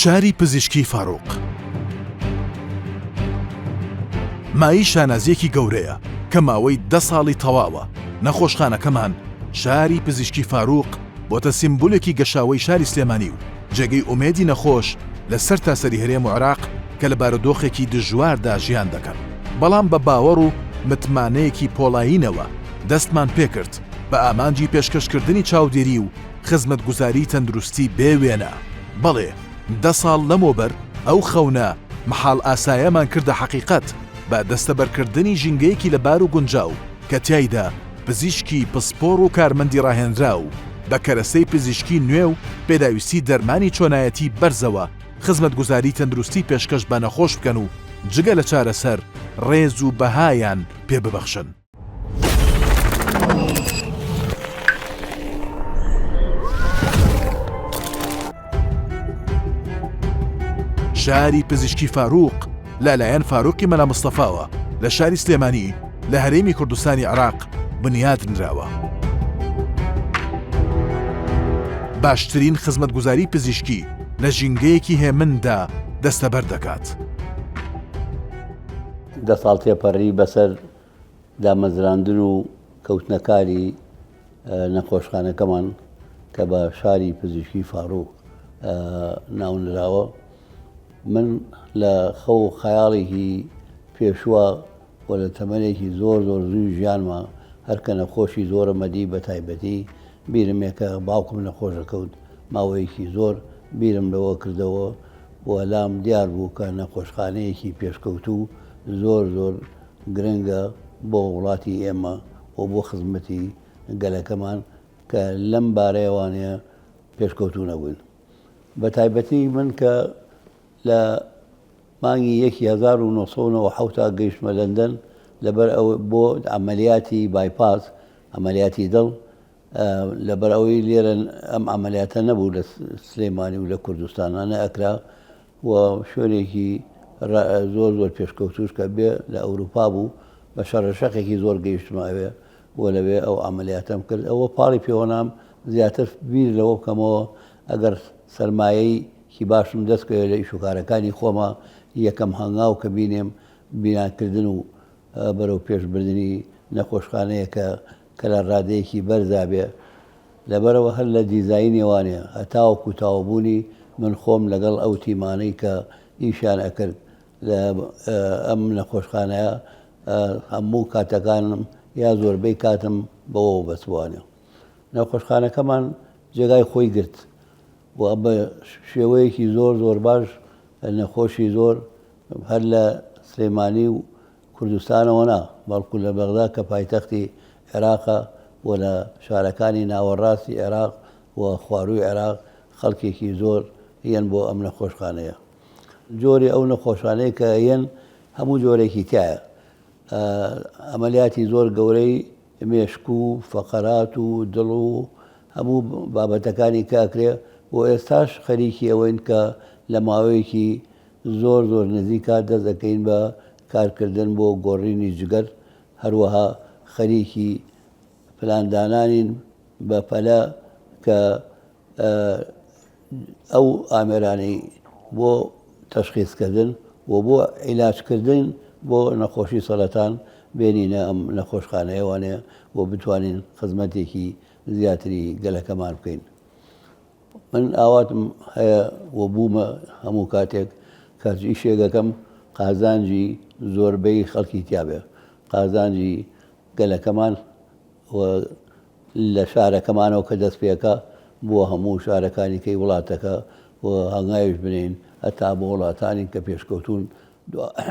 شاری پزیشکی فاروق مایی شانازیەکی گەورەیە کە ماوەی 10 ساڵی تەواوە نەخۆشخانەکەمان شاری پزیشکی فاروق بۆتە سیمبولێکی گەشاوەی شاری سلێمانی و جێگەی ئومێدی نەخۆش لە سەر تاسەری هەرێم و عێراق کە لە بارودۆخێکی دژواردا ژیان دەکەن. بەڵام بە باوەڕ و متمانەیەکی پۆڵاینەوە دەستمان پێکرد بە ئامانجی پێشکەشکردنی چاودێری و خزمەتگوزاری تەندروستی بێوێنە. بەڵێ 10 ساڵ لەمەوبەر ئەو خەونە محاڵ ئاسایەمان کردە حەقیقەت بە دەستەبەرکردنی ژینگەیەکی لە بار و گونجاو کە تیایدا پزیشکی پسپۆڕ و کارمەندی ڕاهێنرا و بە کەرەسەی پزیشکی نوێ و پێداویستی دەرمانی چۆنایەتی بەرزەوە خزمەتگوزاری تەندروستی پێشکەش بە نەخۆش بکەن و جگە لە چارەسەر ڕێز و بەهایان پێ ببەخشن. شاری پزیشکی فاروق لەلایەن فاروقی مەلا مستەفاوە لە شاری سلێمانی لە هەرێمی کوردستانی عێراق بنیادنراوە. باشترین خزمەتگوزاری پزیشکی لە ژینگەیەکی هێمندا دەستەبەر دەکات. 10 ساڵ تێپەڕی بەسەر دامەزراندن و کەوتنەکاری نەخۆشخانەکەمان کە بە شاری پزیشکی فاروق ناونراوە. من لە خەو خەیاڵێکی پێشوە و لە تەمەنێکی زۆر زووی ژیانمە هەرکە نەخۆشی زۆرە مەدی بە تایبەتی بیرمێکە باوکم نەخۆش دەکەوت ماوەیەکی زۆر بیرم لەوە کردەوە و لام دیار بوو کە نەخۆشخانەیەکی پێشکەوتوو زۆر گرنگە بۆ وڵاتی ئێمە و بۆ خزمەتی گەلەکەمان کە لەم بارەیەوانەیە پێشکەوتوو نەبوون. بە تایبەتی من کە لە مانگی 1970 گەیشتمە لەندەن لەبەر ئەوە بۆ ئەمەلیاتی بایپاس ئەمەلیاتی دڵ لەبەر ئەوەی لێرە ئەم ئەمەلیاتە نەبوو لە سلێمانی و لە کوردستانانە ئەکرا و شوێنێکی زۆر پێشکەوتوش کە بێ لە ئەوروپا بوو بە شەڕەشەقێکی زۆر گەیشتمە ئەوێ و لەوێ ئەو ئەمەلیاتەم کرد. ئەوە پاڵی پێوەنام زیاتر بیر لەوە بکەمەوە ئەگەر سەرمایەیەکی باشم دەستکەوێت لە ئیشوکارەکانی خۆمە یەکەم هەنگاو کە بینێم بیناکردن و بەرەو پێشبردننی نەخۆشخانەیە کە لە ڕادەیەکی بەرزابێ لەبەرەوە هەر لە دیزاینێوانێ هەتاوەکو تاوەبوونی من خۆم لەگەڵ ئەو تیمانەی کە ئیشیان ئەکرد لە ئەم نەخۆشخانەیە هەموو کاتەکانم یا زۆربەی کاتم بەوە بەسوانێ. نەخۆشخانەکەمان جێگای خۆی گرت و بە شێوەیەکی زۆر باش نەخۆشی زۆر هەر لە سلێمانی و کوردستانەوە نا بەڵکو لە بەغدا کە پایتەختی عێراقە و لە شارەکانی ناوەڕاستی عێراق و خواروی عێراق خەڵکێکی زۆر هێن بۆ ئەم نەخۆشخانەیە. جۆری ئەو نەخۆشخانەیە کە هێن هەموو جۆرێکی تایە. ئەمەلیاتی زۆر گەورەی مێشک و فەقەرات و دڵ و هەموو بابەتەکانی کاکرێ و ئێستاش خەریکی ئەوەین کە لە ماوەیەکی زۆر نزیکا دەست دەکەین بە کارکردن بۆ گۆڕینی جگەر هەروەها خەریکی پلاندانانین بە پەلە کە ئەو ئامێرانەی بۆ تەشخیصکردن و بۆ عیلاجکردن بۆ نەخۆشی سەرەتان بێنینە ئەم نەخۆشخانەیەوانەیە و بتوانین خزمەتێکی زیاتری گەلەکەمان بکەین. من ئاواتم هەیە و بوومە هەموو کاتێک کە ئیشێگەکەم قازانجی زۆربەی خەڵکی تیاابێ قازانجی گەلەکەمان و لە شارەکەمانەوە کە دەست پێەکە بۆ هەموو شارەکانی کەی وڵاتەکە و هەنگاویش بنین هەتا بۆ وڵاتانی کە پێشکەوتون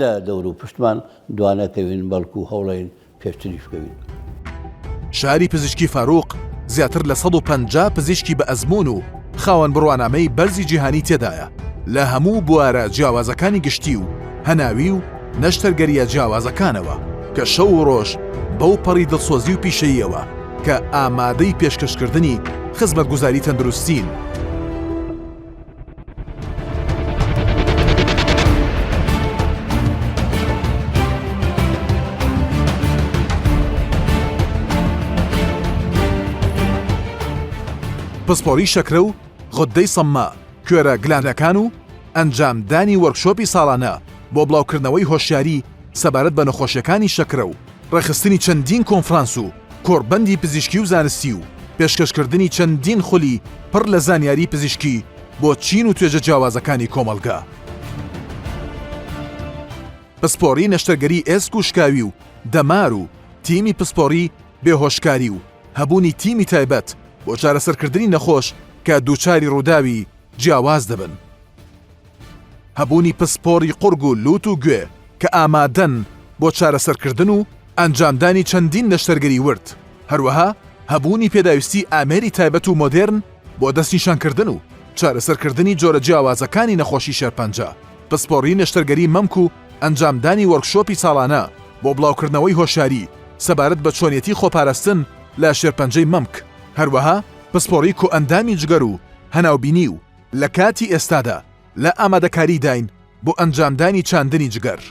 لە دەور و پشتمان دوانەکەوین بەڵکو هەوڵین پێشتریش بکەوین. شاری پزیشکی فاروق زیاتر لە 150 پزیشکی بە ئەزمون و خاوەن بڕوانامەی بەرزی جیهانی تێدایە لە هەموو بوارە جیاوازەکانی گشتی و هەناوی و نەشتەرگەریە جیاوازەکانەوە کە شەو و ڕۆژ بەو پەڕی دڵسۆزی و پیشەییەوە کە ئامادەی پێشکەشکردنی خزمەتگوزاری تەندروستین. پسپۆری شەکرە و غدەی سەمما کوێرە گلانەکان و ئەنجامدانی وەرکشۆپی ساڵانە بۆ بڵاوکردنەوەی هۆشیاری سەبارەت بە نەخۆشیەکانی شەکرە و ڕێخستنی چەندین کۆنفرانس و کۆربەندی پزیشکی و زانستی و پێشکەشکردنی چەندین خولی پڕ لە زانیاری پزیشکی بۆ چین و توێژە جیاوازەکانی کۆمەلگا. پسپۆڕی نەشتەرگەری ئێسک و شکاوی و دەمار و تیمی پسپۆڕی بێهۆشکاری و هەبوونی تیمی تایبەت بۆ چارەسەرکردنی نەخۆش کە دووچاری ڕووداوی جیاواز دەبن. هەبوونی پسپۆڕی قورگ و لوت و گوێ کە ئامادەن بۆ چارەسەرکردن و ئەنجامدانی چەندین نەشتەرگەری ورد. هەروەها هەبوونی پێداویستی ئامێری تایبەت و مۆدێرن بۆ دەستنیشانکردن و چارەسەرکردنی جۆرە جیاوازەکانی نەخۆشی شێرپەنجە. پسپۆڕی نەشتەرگەری مەمک و ئەنجامدانی وەرکشۆپی ساڵانە بۆ بڵاوکردنەوەی هۆشیاری سەبارەت بە چۆنیەتی خۆپاراستن لە شێرپەنجەی مەمک. هەروەها پسپۆڕی کۆئەندامی جگەر و هەناوبینی و لە کاتی ئێستادا لە ئامادەکاری داین بۆ ئەنجامدانی چاندنی جگەر.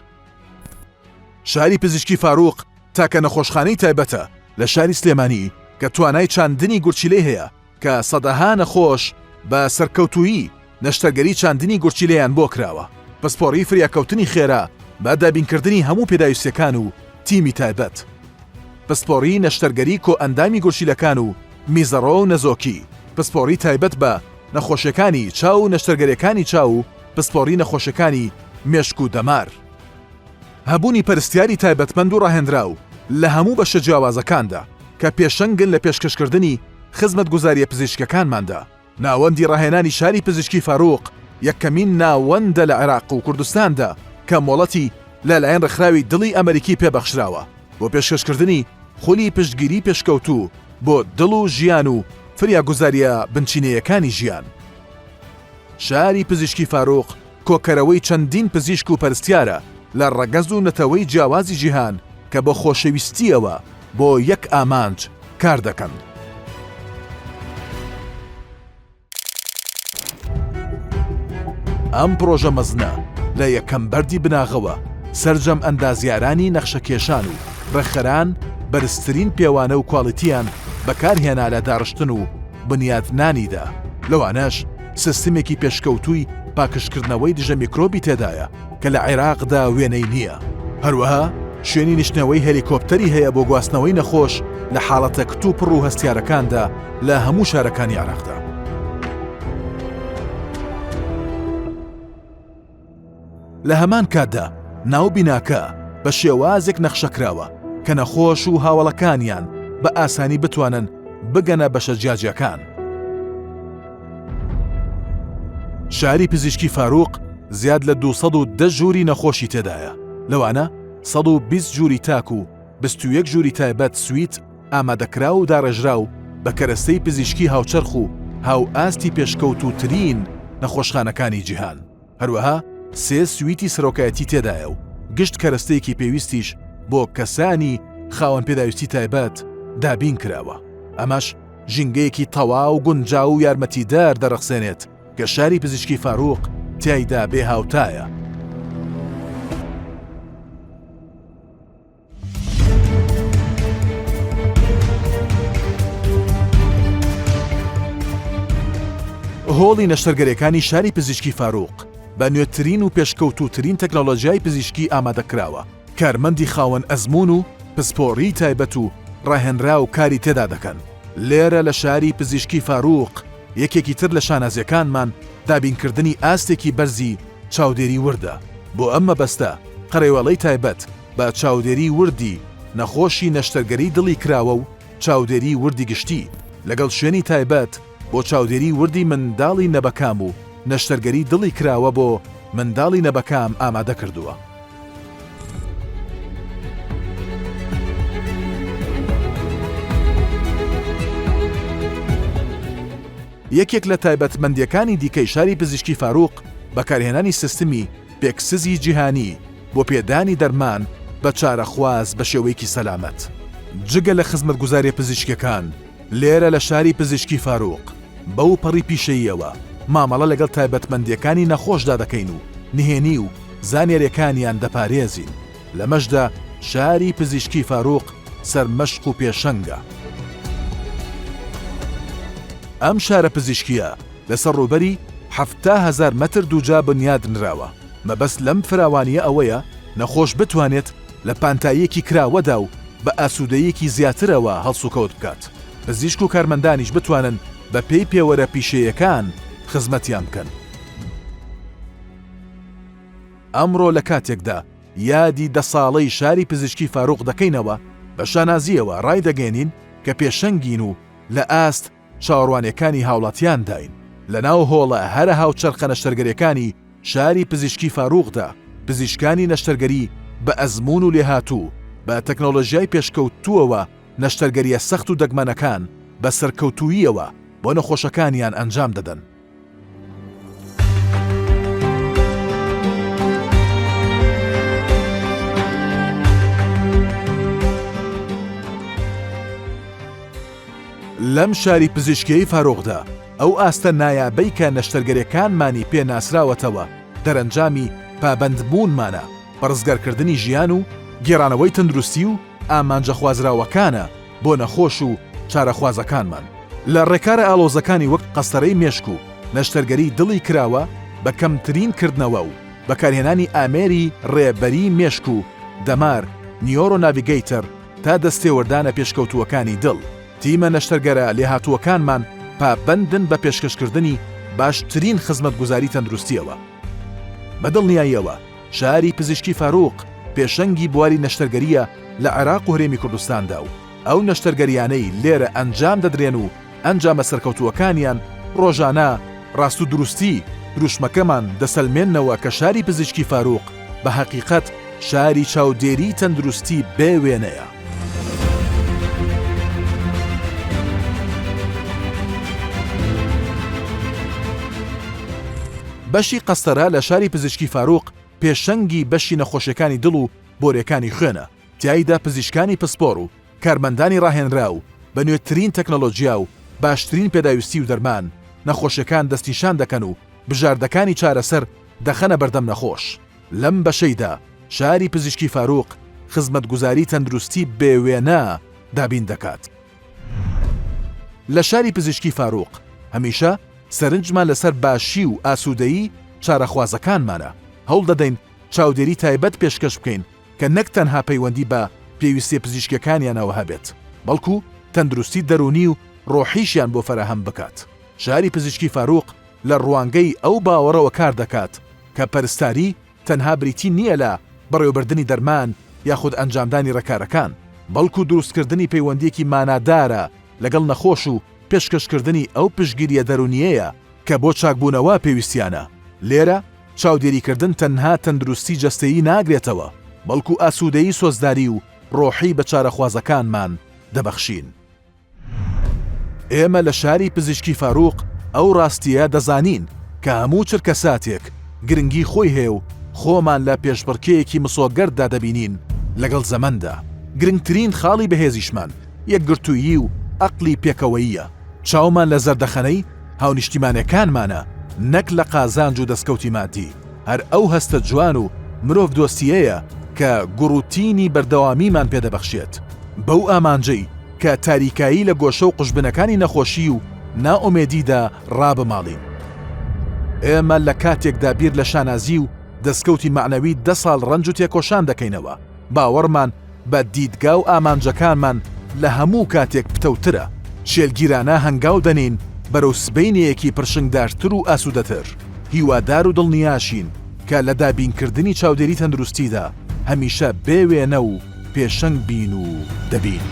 شاری پزیشکی فاروق تاکە نەخۆشخانەی تایبەتە لە شاری سلێمانی کە توانای چاندنی گورچیلەی هەیە کە سەدەها نەخۆش بە سەرکەوتویی نەشتەرگەری چاندنی گورچیلەیان بۆ کراوە. پسپۆڕی فریاکەوتنی خێرا بە دابینکردنی هەموو پێداویستەکان و تیمی تایبەت. پسپۆڕی نەشتەرگەری کۆئەندامی گورچیلەکان و میزەڕۆ و نەزۆکی. پسپۆڕی تایبەت بە نەخۆشیەکانی چاو و نەشتەرگەریەکانی چاو و پسپۆڕی نەخۆشیەکانی مێشک و دەمار. هەبوونی پەرستیاری تایبەتمەند و ڕاهێنراو لە هەموو بەشە جیاوازەکاندا کە پێشەنگن لە پێشکەشکردنی خزمەتگوزاریە پزیشکەکانماندا. ناوەندی ڕاهێنانی شاری پزیشکی فاروق یەکەمین ناوەندە لە عێراق و کوردستاندا کە مۆڵەتی لەلایەن ڕێکخراوی دڵی ئەمریکی پێبەخشراوە بۆ پێشکەشکردنی خولی پشتگیری پێشکەوتوو بۆ دڵ و ژیان و فریاگوزاریە بنچینەیەکانی ژیان. شاری پزیشکی فاروق کۆکەرەوەی چەندین پزیشک و پەرستیارە لە ڕەگەز و نەتەوەی جیاوازی جیهان کە بۆ خۆشەویستیەوە بۆ یەک ئامانج کار دەکەن. ئەم پرۆژە مەزنە لە یەکەم بەردی بناغەوە سەرجەم ئەندازیارانی نەخشەکێشان و ڕێکخەران بەرزترین پێوانە و کواڵیتیان بەکارهێنا لە داڕشتن و بنیادنانیدا. لەوانەش سیستمێکی پێشکەوتووی پاکشکردنەوەی دژە میکرۆبی تێدایە کە لە عێراقدا وێنەی نییە. هەروەها شوێنی نیشتنەوەی هەلیکۆپتەری هەیە بۆ گواستنەوەی نەخۆش لە حاڵەتە کتوپڕ و هەستیارەکاندا لە هەموو شارەکانی عێراقدا. لە هەمان کاتدا ناو بیناکە بە شێوازێک نەخشەکراوە کە نەخۆش و هاوڵەکانیان بە ئاسانی بتوانن بگەنە بەشە جیاجیەکان. شاری پزیشکی فاروق زیاد لە 210 ژووری نەخۆشی تێدایە. لەوانە 120 ژووری تاک و 21 ژووری تایبەت سویت ئامادەکرا و داڕێژراو بە کەرەستەی پزیشکی هاوچەرخ و هاو ئاستی پێشکەوتوترین نەخۆشخانەکانی جیهان. هەروەها 3 سویتی سەرۆکایەتی تێدایە و گشت کەرەستەیەکی پێویستیش بۆ کەسانی خاوەن پێداویستی تایبەت دابین کراوە. ئەمەش ژینگەیەکی تەواو گونجاو و یارمەتیدار دەرەخسێنێت کە شاری پزیشکی فاروق تایدا بێ هاوتایە. هۆڵی نەشتەرگەریەکانی شاری پزیشکی فاروق بە نوێترین و پێشکەوتوترین تەکنۆلۆژیای پزیشکی ئامادەکراوە. کارمەندی خاوەن ئەزمون و پسپۆڕی تایبەت و ڕاهێنرا و کاری تێدا دەکەن. لێرە لە شاری پزیشکی فاروق یەکێکی تر لە شانازیەکانمان دابینکردنی ئاستێکی بەرزی چاودێری وردە. بۆ ئەمە بەستە قەرەوەڵەی تایبەت بە چاودێری وردی نەخۆشی نەشتەرگەری دڵی کراوە و چاودێری وردی گشتی لەگەڵ شوێنی تایبەت بۆ چاودێری وردی منداڵی نەبەکام و نەشتەرگەری دڵی کراوە بۆ منداڵی نەبەکام ئامادە کردووە. یەکێک لە تایبەتمەندیەکانی دیکەی شاری پزیشکی فاروق بەکارهێنانی سیستمی پێکسزی جیهانی بۆ پێدانی دەرمان بە چارەخواز بە شێوەیەکی سەلامەت. جگە لە خزمەتگوزاریە پزیشکیەکان لێرە لە شاری پزیشکی فاروق بەو پەڕی پیشەییەوە مامەڵە لەگەڵ تایبەتمەندیەکانی نەخۆشدا دەکەین و نهێنی و زانیاریەکانیان دەپارێزین. لەمەشدا شاری پزیشکی فاروق سەرمەشق و پێشەنگە. ئەم شارە پزیشکیە لەسەر ڕووبەری 7,000 مەتر دووجا بنیادنراوە. مەبەست لەم فراوانیە ئەوەیە نەخۆش بتوانێت لە پانتاییەکی کراوەدا و بە ئاسوودەیەکی زیاترەوە هەڵسوکەوت بکات. پزیشک و کارمەندانیش بتوانن بە پێی پێوەرە پیشەیەکان خزمەتیان بکەن. ئەمڕۆ لە کاتێکدا یادی 10 ساڵەی شاری پزیشکی فاروق دەکەینەوە، بە شانازیەوە ڕای دەگەێنین کە پێشەنگین و لە ئاست چاوەڕوانیەکانی هاوڵاتیان داین. لە ناو هۆڵە هەرە هاوچەرخە نەشتەرگەریەکانی شاری پزیشکی فاروقدا پزیشکانی نەشتەرگەری بە ئەزمون و لێهاتوو بە تەکنۆلۆژیای پێشکەوتووەوە نەشتەرگەریە سەخت و دەگمەنەکان بە سەرکەوتوویەوە بۆ نەخۆشەکانیان ئەنجام دەدەن. لەم شاری پزیشکیی فاروقدا ئەو ئاستە نایابەی کە نەشتەرگەریەکانمانی پێ ناسراوەتەوە دەرەنجامی پابەندبوونمانە بەڕزگارکردنی ژیان و گێڕانەوەی تەندروستی و ئامانجە خوازراوەکانە بۆ نەخۆش و چارەخوازەکانمان. لە ڕێکارە ئالۆزەکانی وەک قەستەرەی مێشک و نەشتەرگەری دڵی کراوە بە کەمترین کردنەوە و بەکارهێنانی ئامێری ڕێبەری مێشک و دەمار نیۆرۆ ناڤیگەیتەر تا دەستێوەردانە پێشکەوتووەکانی دڵ. تیمە نەشتەرگەرە لێهاتووەکانمان پابەندن بە پێشکەشکردنی باشترین خزمەتگوزاری تەندروستیەوە. بەدڵنیاییەوە شاری پزیشکی فاروق پێشەنگی بواری نەشتەرگەریە لە عێراق و هەرێمی کوردستاندا و ئەو نەشتەرگەریانەی لێرە ئەنجام دەدرێن و ئەنجامە سەرکەوتووەکانیان ڕۆژانە ڕاست و دروستی دروشمەکەمان دەسەلمێننەوە کە شاری پزیشکی فاروق بە حەقیقەت شاری چاودێری تەندروستی بێ وێنەیە. بەشی قەستەرە لە شاری پزیشکی فاروق پێشەنگی بەشی نەخۆشیەکانی دڵ و بۆرەکانی خوێنە. تیایدا پزیشکانی پسپۆر و کارمەندانی ڕاهێنرا و بە نوێترین تەکنۆلۆژیا و باشترین پێداویستی و دەرمان نەخۆشیەکان دەستنیشان دەکەن و بژاردەکانی چارەسەر دەخەنە بەردەم نەخۆش. لەم بەشەیدا شاری پزیشکی فاروق خزمەتگوزاری تەندروستی بێوێنە دابین دەکات. لە شاری پزیشکی فاروق هەمیشە سەرنجمان لەسەر باشی و ئاسوودەیی چارەخوازەکانمانە. هەوڵ دەدەین چاودێری تایبەت پێشکەش بکەین کە نەک تەنها پەیوەندی بە پێویستیە پزیشکەکانیانەوە هەبێت، بەڵکو تەندروستی دەرونی و ڕۆحیشیان بۆ فەرەهەم بکات. شاری پزیشکی فاروق لە ڕوانگەی ئەو باوەڕەوە کار دەکات کە پەرستاری تەنها بریتی نییە لە بەڕێوەبردننی دەرمان یاخود ئەنجامدانی ڕێکارەکان، بەڵکو دروستکردنی پەیوەندیەکی مانادارە لەگەڵ نەخۆش و پێشکەشکردنی ئەو پشگیریە دەرونیەیە کە بۆ چاکبوونەوە پێویستیانە. لێرە چاودێریکردن تەنها تەندروستی جەستەیی ناگرێتەوە، بەڵکو ئاسوودەیی سۆزداری و ڕۆحی بە چارەخوازەکانمان دەبەخشین. ئێمە لە شاری پزیشکی فاروق ئەو ڕاستیە دەزانین کە هەموو چرکە ساتێک گرنگی خۆی هەیە و خۆمان لە پێشبڕکەیەکی مسۆگەردا دەبینین لەگەڵ زەمەندا. گرنگترین خاڵی بەهێزیشمان یەکگرتوویی و ئەقلی پێکەوەییە. چاومان لە زەردەخەنەی هاونیشتیمانەکانمانە، نەک لە قازانج و دەستکەوتی مادی. هەر ئەو هەستە جوان و مرۆڤ دۆستیەیە کە گوڕوتینی بەردەوامیمان پێدەبەخشێت. بەو ئامانجەی کە تاریکایی لە گۆشە و قوشبنەکانی نەخۆشی و نائومێدیدا ڕابماڵین. ئێمە لە کاتێکدا بیر لە شانازی و دەستکەوتی معنەوی 10 ساڵ ڕەنج و تێکۆشان دەکەینەوە. باوەڕمان بە دیدگا و ئامانجەکانمان لە هەموو کاتێک پتەوترە. شێلگیرانە هەنگاو دەنین بەرەو سبەینەیەکی پرشنگدارتر و ئاسوودەتر. هیوادار و دڵنیاشین کە لە دابینکردنی چاودێری تەندروستیدا هەمیشە بێوێنە و پێشەنگ بین و دەبین.